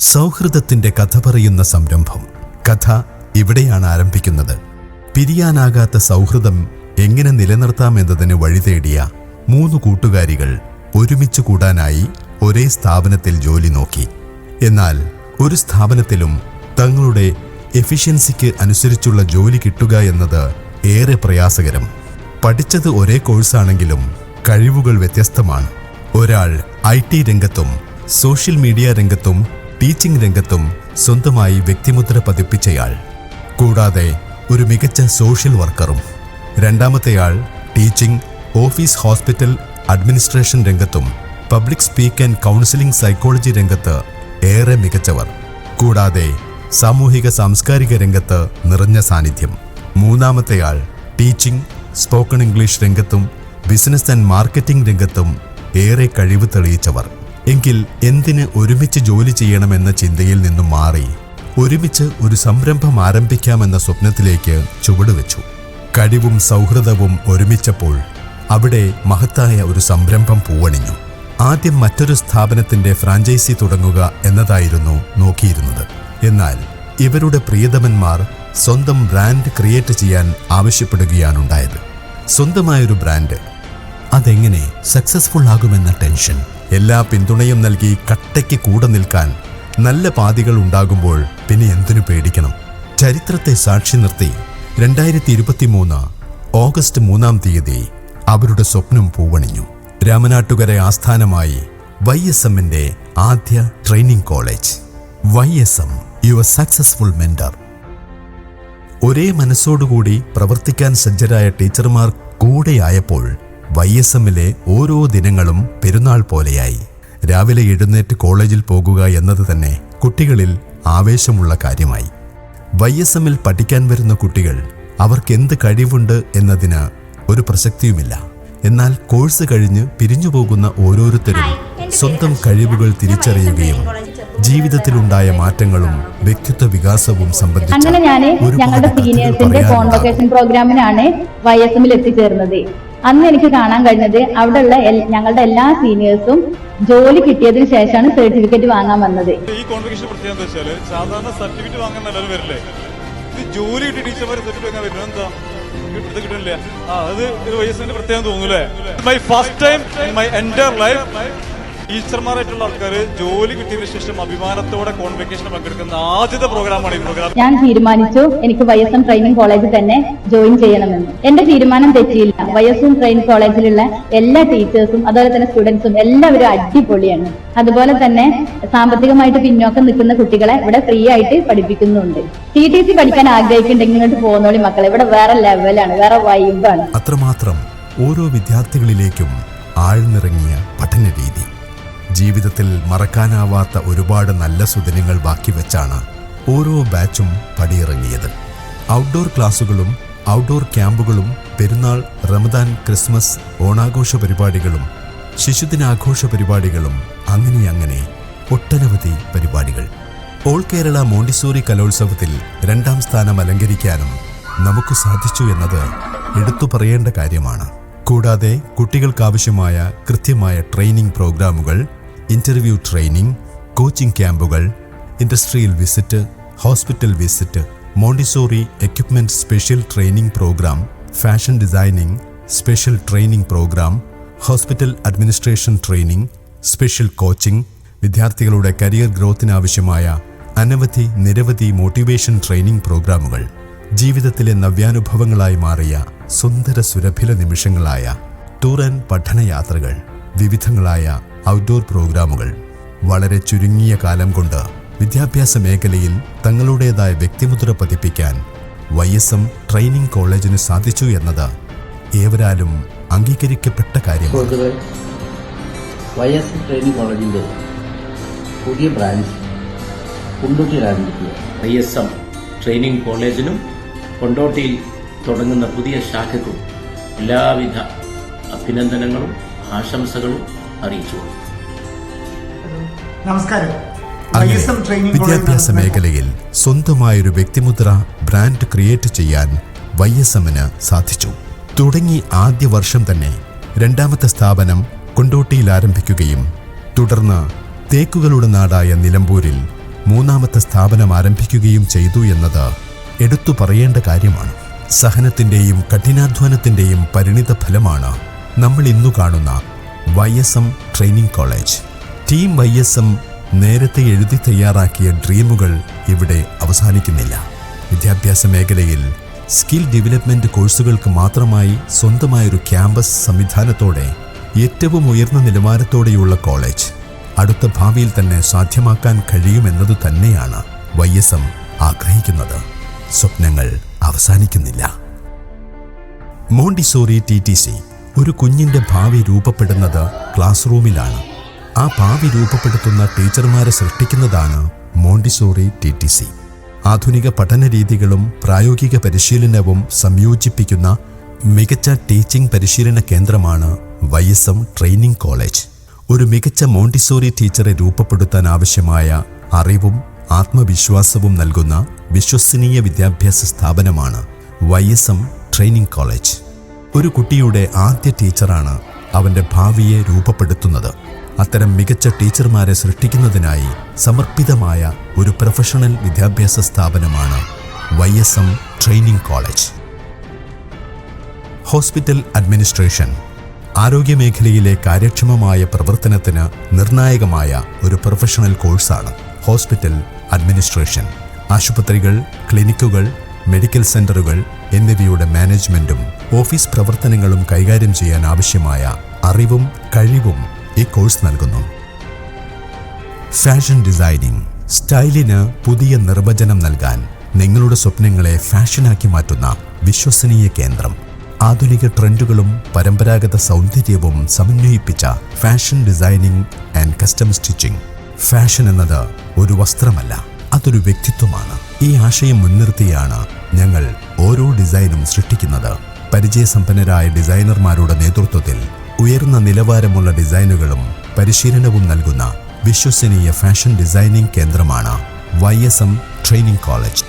സൗഹൃദത്തിന്റെ കഥ പറയുന്ന സംരംഭം. കഥ ഇവിടെയാണ് ആരംഭിക്കുന്നത്. പിരിയാനാകാത്ത സൗഹൃദം എങ്ങനെ നിലനിർത്താമെന്നതിന് വഴിതേടിയ 3 കൂട്ടുകാരികൾ ഒരുമിച്ച് കൂടാനായി ഒരേ സ്ഥാപനത്തിൽ ജോലി നോക്കി. എന്നാൽ ഒരു സ്ഥാപനത്തിലും തങ്ങളുടെ എഫിഷ്യൻസിക്ക് അനുസരിച്ചുള്ള ജോലി കിട്ടുക എന്നത് ഏറെ പ്രയാസകരം. പഠിച്ചത് ഒരേ കോഴ്സാണെങ്കിലും കഴിവുകൾ വ്യത്യസ്തമാണ്. ഒരാൾ IT രംഗത്തും സോഷ്യൽ മീഡിയ രംഗത്തും ടീച്ചിംഗ് രംഗത്തും സ്വന്തമായി വ്യക്തിമുദ്ര പതിപ്പിച്ചയാൾ, കൂടാതെ ഒരു മികച്ച സോഷ്യൽ വർക്കറും. രണ്ടാമത്തെയാൾ ടീച്ചിംഗ്, ഓഫീസ്, ഹോസ്പിറ്റൽ അഡ്മിനിസ്ട്രേഷൻ രംഗത്തും public speak and counselling psychology രംഗത്ത് ഏറെ മികച്ചവർ, കൂടാതെ സാമൂഹിക സാംസ്കാരിക രംഗത്ത് നിറഞ്ഞ സാന്നിധ്യം. മൂന്നാമത്തെയാൾ ടീച്ചിംഗ്, സ്പോക്കൺ ഇംഗ്ലീഷ് രംഗത്തും ബിസിനസ് ആൻഡ് മാർക്കറ്റിംഗ് രംഗത്തും ഏറെ കഴിവ് തെളിയിച്ചവർ. എങ്കിൽ എന്തിന് ഒരുമിച്ച് ജോലി ചെയ്യണമെന്ന ചിന്തയിൽ നിന്നും മാറി ഒരുമിച്ച് ഒരു സംരംഭം ആരംഭിക്കാമെന്ന സ്വപ്നത്തിലേക്ക് ചുവടുവെച്ചു. കഴിവും സൗഹൃദവും ഒരുമിച്ചപ്പോൾ അവിടെ മഹത്തായ ഒരു സംരംഭം പൂവണിഞ്ഞു. ആദ്യം മറ്റൊരു സ്ഥാപനത്തിന്റെ ഫ്രാഞ്ചൈസി തുടങ്ങുക എന്നതായിരുന്നു നോക്കിയിരുന്നത്. എന്നാൽ ഇവരുടെ പ്രിയതമന്മാർ സ്വന്തം ബ്രാൻഡ് ക്രിയേറ്റ് ചെയ്യാൻ ആവശ്യപ്പെടുകയാണുണ്ടായത്. സ്വന്തമായൊരു ബ്രാൻഡ്, അതെങ്ങനെ സക്സസ്ഫുൾ ആകുമെന്ന ടെൻഷൻ. എല്ലാ പിന്തുണയും നൽകി കട്ടയ്ക്ക് കൂടെ നിൽക്കാൻ നല്ല പാതികൾ ഉണ്ടാകുമ്പോൾ പിന്നെ എന്തിനു പേടിക്കണം? ചരിത്രത്തെ സാക്ഷി നിർത്തി 2023 ഓഗസ്റ്റ് 3-ാം തീയതി അവരുടെ സ്വപ്നം പൂവണിഞ്ഞു. രാമനാട്ടുകര ആസ്ഥാനമായി YSMന്റെ ആദ്യ training college. YSM, your successful mentor. ഒരേ മനസ്സോടുകൂടി പ്രവർത്തിക്കാൻ സജ്ജരായ ടീച്ചർമാർ കൂടെയായപ്പോൾ YSMലെ ഓരോ ദിനങ്ങളും പെരുന്നാൾ പോലെയായി. രാവിലെ എഴുന്നേറ്റ് കോളേജിൽ പോകുക എന്നത് തന്നെ കുട്ടികളിൽ ആവേശമുള്ള കാര്യമായി. YSMൽ പഠിക്കാൻ വരുന്ന കുട്ടികൾ അവർക്കെന്ത് കഴിവുണ്ട് എന്നതിന് ഒരു പ്രസക്തിയുമില്ല. എന്നാൽ കോഴ്സ് കഴിഞ്ഞ് പിരിഞ്ഞു പോകുന്ന ഓരോരുത്തരും സ്വന്തം കഴിവുകൾ തിരിച്ചറിയുകയും ജീവിതത്തിലുണ്ടായ മാറ്റങ്ങളും വ്യക്തിത്വ വികാസവും സംബന്ധിച്ച് അങ്ങനെ ഞാൻ ഞങ്ങളുടെ സീനിയേഴ്സിന്റെ കോൺവൊക്കേഷൻ പ്രോഗ്രാമിനാണ് YSMൽ എത്തിച്ചേർന്നത്. അന്ന് എനിക്ക് കാണാൻ കഴിഞ്ഞത് അവിടെയുള്ള ഞങ്ങളുടെ എല്ലാ സീനിയേഴ്സും ജോലി കിട്ടിയതിനു ശേഷമാണ് സർട്ടിഫിക്കറ്റ് വാങ്ങാൻ വന്നത്. ഈ കോൺവൊക്കേഷൻ പ്രത്യേകത എന്താ വെച്ചാൽ സാധാരണ സർട്ടിഫിക്കറ്റ് വാങ്ങാൻ നല്ലത് വരില്ലേ, ഇത് ജോലി കിട്ടി ടീച്ചർമാർ സർട്ടിഫിക്കറ്റ് വാങ്ങാൻ വരുന്നത് എന്താ കിട്ടുന്നില്ല. അത് YSMന്റെ പ്രത്യേകം തോന്നൂല്ലേ. My first time in my entire life ടീച്ചർമാരായിട്ടുള്ള ആൾക്കാർ ജോലി കിട്ടിയതിനു ശേഷം അഭിമാനത്തോടെ കോൺവൊക്കേഷൻ പങ്കെടുക്കുന്ന ആദ്യത്തെ പ്രോഗ്രാമാണ് ഈ പ്രോഗ്രാം. ഞാൻ തീരുമാനിച്ചു എനിക്ക് YSM ട്രെയിനിങ് കോളേജിൽ തന്നെ ജോയിൻ ചെയ്യണമെന്ന്. എന്റെ തീരുമാനം തെറ്റിയില്ല. YSM ട്രെയിനിങ് കോളേജിലുള്ള എല്ലാ ടീച്ചേഴ്സും അതുപോലെ തന്നെ സ്റ്റുഡൻസും എല്ലാവരും അടിപൊളിയാണ്. അതുപോലെ തന്നെ സാമ്പത്തികമായിട്ട് പിന്നോക്കം നിൽക്കുന്ന കുട്ടികളെ ഇവിടെ ഫ്രീ ആയിട്ട് പഠിപ്പിക്കുന്നുണ്ട്. TTC പഠിക്കാൻ ആഗ്രഹിക്കുന്നുണ്ടെങ്കിൽ ഇങ്ങോട്ട് പോകുന്നോളി മക്കളെ, ഇവിടെ വേറെ ലെവലാണ്, വേറെ വൈബാണ്. അത്രമാത്രം ഓരോ വിദ്യാർത്ഥികളിലേക്കും ആഴ്ന്നിറങ്ങിയ പഠന രീതി. ജീവിതത്തിൽ മറക്കാനാവാത്ത ഒരുപാട് നല്ല സുദിനങ്ങൾ ബാക്കി വെച്ചാണ് ഓരോ ബാച്ചും പടിയിറങ്ങിയത്. ഔട്ട്ഡോർ ക്ലാസുകളും ഔട്ട്ഡോർ ക്യാമ്പുകളും പെരുന്നാൾ, റമദാൻ, ക്രിസ്മസ്, ഓണാഘോഷ പരിപാടികളും ശിശുദിനാഘോഷ പരിപാടികളും അങ്ങനെ ഒട്ടനവധി പരിപാടികൾ. ഓൾ കേരള മോണ്ടിസോറി കലോത്സവത്തിൽ 2ാം സ്ഥാനം അലങ്കരിക്കാനും നമുക്ക് സാധിച്ചു എന്നത് എടുത്തു പറയേണ്ട കാര്യമാണ്. കൂടാതെ കുട്ടികൾക്കാവശ്യമായ കൃത്യമായ ട്രെയിനിംഗ് പ്രോഗ്രാമുകൾ, ഇന്റർവ്യൂ ട്രെയിനിംഗ്, കോച്ചിംഗ് ക്യാമ്പുകൾ, industrial visit, hospital visit, Montessori equipment special training programme, fashion designing special training programme, hospital administration training, special coaching, വിദ്യാർത്ഥികളുടെ കരിയർ ഗ്രോത്തിനാവശ്യമായ നിരവധി മോട്ടിവേഷൻ ട്രെയിനിംഗ് പ്രോഗ്രാമുകൾ, ജീവിതത്തിലെ നവ്യാനുഭവങ്ങളായി മാറിയ സുന്ദര സുരഭില നിമിഷങ്ങളായ ടൂർ ആൻഡ് പഠനയാത്രകൾ, വിവിധങ്ങളായ ഔട്ട്ഡോർ പ്രോഗ്രാമുകൾ. വളരെ ചുരുങ്ങിയ കാലം കൊണ്ട് വിദ്യാഭ്യാസ മേഖലയിൽ തങ്ങളുടേതായ വ്യക്തിമുദ്ര പതിപ്പിക്കാൻ YSM ട്രെയിനിംഗ് കോളേജിന് സാധിച്ചു എന്നത് ഏവരാലും അംഗീകരിക്കപ്പെട്ട കാര്യമാണ്. YSM ട്രെയിനിംഗ് കോളേജിന്റെ പുതിയ ബ്രാഞ്ച് കൊണ്ടോട്ടിയിൽ ആരംഭിക്കുക. YSM ട്രെയിനിംഗ് കോളേജിനും കൊണ്ടോട്ടിയിൽ തുടങ്ങുന്ന പുതിയ ശാഖയ്ക്കും എല്ലാവിധ അഭിനന്ദനങ്ങളും ആശംസകളും അറിയിച്ചു. നമസ്കാരം. വിദ്യാഭ്യാസ മേഖലയിൽ സ്വന്തമായൊരു വ്യക്തിമുദ്ര ബ്രാൻഡ് ക്രിയേറ്റ് ചെയ്യാൻ YSMന് സാധിച്ചു. തുടങ്ങി ആദ്യ വർഷം തന്നെ 2ാമത്തെ സ്ഥാപനം കൊണ്ടോട്ടിയിൽ ആരംഭിക്കുകയും തുടർന്ന് തേക്കുകളുടെ നാടായ നിലമ്പൂരിൽ മൂന്നാമത്തെ സ്ഥാപനം ആരംഭിക്കുകയും ചെയ്തു എന്നത് എടുത്തു പറയേണ്ട കാര്യമാണ്. സഹനത്തിൻ്റെയും കഠിനാധ്വാനത്തിൻ്റെയും പരിണിത ഫലമാണ് നമ്മൾ ഇന്നു കാണുന്ന YSM training college. Team YSM നേരത്തെ എഴുതി തയ്യാറാക്കിയ ഡ്രീമുകൾ ഇവിടെ അവസാനിക്കുന്നില്ല. വിദ്യാഭ്യാസ മേഖലയിൽ സ്കിൽ ഡെവലപ്മെന്റ് കോഴ്സുകൾക്ക് മാത്രമായി സ്വന്തമായൊരു ക്യാമ്പസ് സംവിധാനത്തോടെ ഏറ്റവും ഉയർന്ന നിലവാരത്തോടെയുള്ള കോളേജ് അടുത്ത ഭാവിയിൽ തന്നെ സാധ്യമാക്കാൻ കഴിയുമെന്നത് തന്നെയാണ് YSM ആഗ്രഹിക്കുന്നത്. സ്വപ്നങ്ങൾ അവസാനിക്കുന്നില്ല. Montessori TTC. ഒരു കുഞ്ഞിന്റെ ഭാവി രൂപപ്പെടുന്നത് ക്ലാസ് റൂമിലാണ്. ആ ഭാവി രൂപപ്പെടുത്തുന്ന ടീച്ചർമാരെ സൃഷ്ടിക്കുന്നതാണ് മോണ്ടിസോറി TTC. ആധുനിക പഠന രീതികളും പ്രായോഗിക പരിശീലനവും സംയോജിപ്പിക്കുന്ന മികച്ച ടീച്ചിംഗ് പരിശീലന കേന്ദ്രമാണ് YSM ട്രെയിനിങ് കോളേജ്. ഒരു മികച്ച മോണ്ടിസോറി ടീച്ചറെ രൂപപ്പെടുത്താൻ ആവശ്യമായ അറിവും ആത്മവിശ്വാസവും നൽകുന്ന വിശ്വസനീയ വിദ്യാഭ്യാസ സ്ഥാപനമാണ് YSM ട്രെയിനിങ് കോളേജ്. ഒരു കുട്ടിയുടെ ആദ്യ ടീച്ചറാണ് അവൻ്റെ ഭാവിയെ രൂപപ്പെടുത്തുന്നത്. അത്തരം മികച്ച ടീച്ചർമാരെ സൃഷ്ടിക്കുന്നതിനായി സമർപ്പിതമായ ഒരു പ്രൊഫഷണൽ വിദ്യാഭ്യാസ സ്ഥാപനമാണ് YSM training college. Hospital administration ആരോഗ്യമേഖലയിലെ കാര്യക്ഷമമായ പ്രവർത്തനത്തിന് നിർണായകമായ ഒരു പ്രൊഫഷണൽ കോഴ്സാണ് ഹോസ്പിറ്റൽ അഡ്മിനിസ്ട്രേഷൻ. ആശുപത്രികൾ, ക്ലിനിക്കുകൾ, മെഡിക്കൽ സെന്ററുകൾ എന്നിവയുടെ മാനേജ്മെന്റും ഓഫീസ് പ്രവർത്തനങ്ങളും കൈകാര്യം ചെയ്യാൻ ആവശ്യമായ അറിവും കഴിവും ഈ കോഴ്സ് നൽകുന്നു. Fashion designing. സ്റ്റൈലിന് പുതിയ നിർവചനം നൽകാൻ നിങ്ങളുടെ സ്വപ്നങ്ങളെ ഫാഷനാക്കി മാറ്റുന്ന വിശ്വസനീയ കേന്ദ്രം. ആധുനിക ട്രെൻഡുകളും പരമ്പരാഗത സൗന്ദര്യവും സമന്വയിപ്പിച്ച fashion designing and custom stitching. Fashion എന്നത് ഒരു വസ്ത്രമല്ല, അതൊരു വ്യക്തിത്വമാണ്. ഈ ആശയം മുൻനിർത്തിയാണ് ഞങ്ങൾ ഓരോ ഡിസൈനും സൃഷ്ടിക്കുന്നത്. പരിചയസമ്പന്നരായ ഡിസൈനർമാരുടെ നേതൃത്വത്തിൽ ഉയർന്ന നിലവാരമുള്ള ഡിസൈനുകളും പരിശീലനവും നൽകുന്ന വിശ്വസനീയ ഫാഷൻ ഡിസൈനിങ് കേന്ദ്രമാണ് YSM ട്രെയിനിങ് കോളേജ്.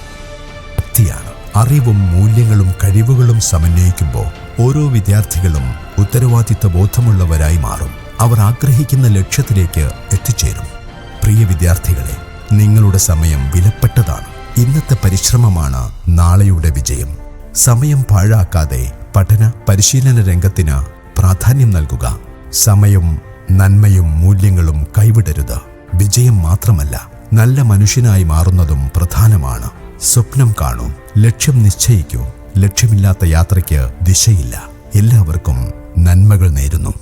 ശക്തിയാണ്. അറിവും മൂല്യങ്ങളും കഴിവുകളും സമന്വയിക്കുമ്പോൾ ഓരോ വിദ്യാർത്ഥികളും ഉത്തരവാദിത്വ ബോധമുള്ളവരായി മാറും. അവർ ആഗ്രഹിക്കുന്ന ലക്ഷ്യത്തിലേക്ക് എത്തിച്ചേരും. പ്രിയ വിദ്യാർത്ഥികളെ, നിങ്ങളുടെ സമയം വിലപ്പെട്ടതാണ്. ഇന്നത്തെ പരിശ്രമമാണ് നാളെയുടെ വിജയം. സമയം പാഴാക്കാതെ പഠന പരിശീലന രംഗത്തിന് പ്രാധാന്യം നൽകുക. സമയം, നന്മയും മൂല്യങ്ങളും കൈവിടരുത്. വിജയം മാത്രമല്ല, നല്ല മനുഷ്യനായി മാറുന്നതും പ്രധാനമാണ്. സ്വപ്നം കാണൂ, ലക്ഷ്യം നിശ്ചയിക്കൂ. ലക്ഷ്യമില്ലാത്ത യാത്രയ്ക്ക് ദിശയില്ല. എല്ലാവർക്കും നന്മകൾ നേരുന്നു.